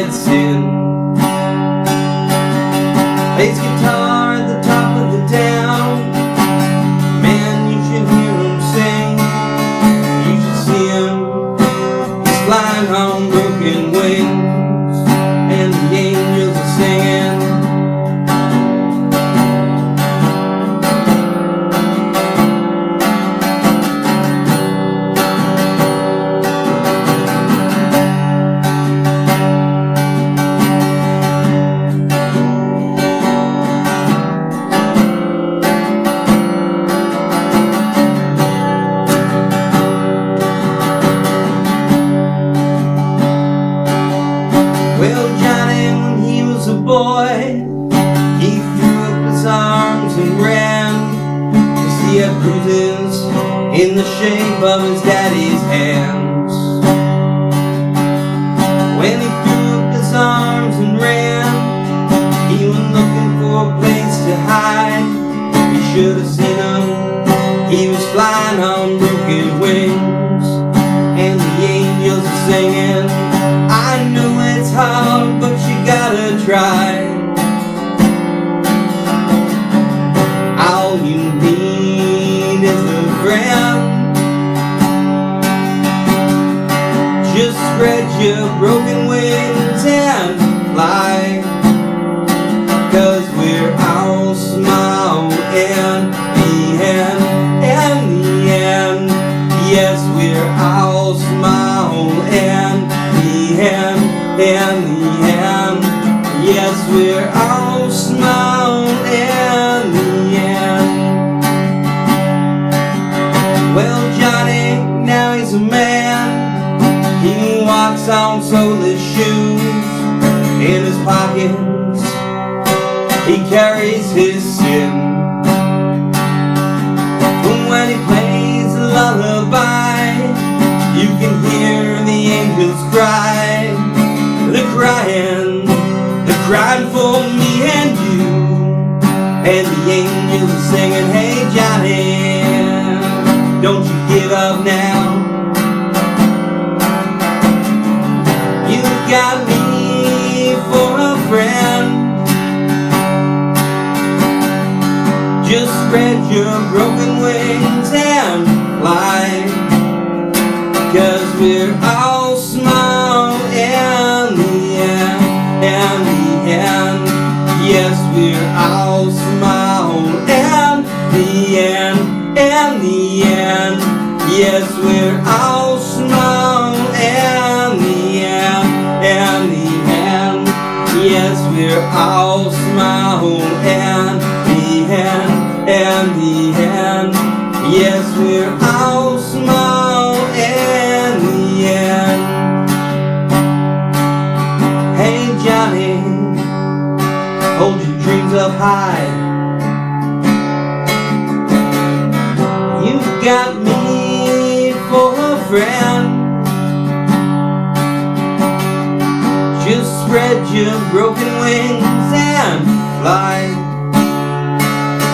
gets in. Plays guitar at the top of the town. Man, you should hear him sing. You should see him. He's flying on broken wings, and the angels are singing. Well, Johnny, when he was a boy, he threw up his arms and ran, 'cause he had bruises in the shape of his daddy's hands. When he threw up his arms and ran, he was looking for a place to hide. You should have seen him. He was flying on broken wings, and the angels are singing. I know it's hard, but you gotta try. All you need is a friend. Just spread your broken wings and fly, 'cause we're all small in the end, in the end. Yes, we're all small in the end, in the end. Yes, we're all small in the end. Well, Johnny, now he's a man. He walks on soleless shoes. In his pockets he carries his sin. But when he plays a lullaby, you can hear the angels cry. They're crying for me and you. And the angels are singing, hey Johnny, don't you give up now. You got me for a friend. Just spread your broken wings and fly, 'cause we're all small in the end, in the end. Yes, we're all small in the end, in the end. Yes, we're all small in the end, in the end. Yes, we're all small in the end, in the end. Yes, we're all small in the end. Hey Johnny, hold your dreams up high. You've got me for a friend. Just spread your broken wings and fly,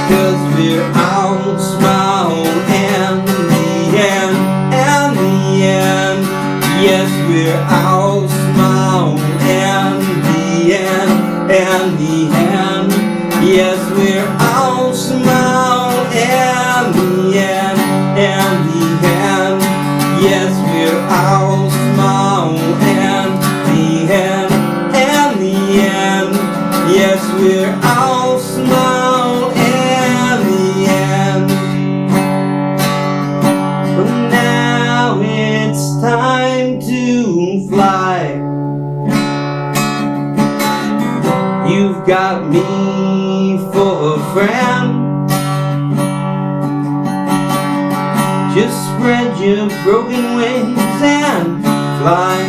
'cause we're all small in the end, and the end. Yes, we're all small in the end, and the end. Yes, we're all small in the end, and the end. Yes, we're all small in the end, and the end. Yes, we're all small in the end. But now it's time to fly. You've got me for a friend. Just spread your broken wings and fly,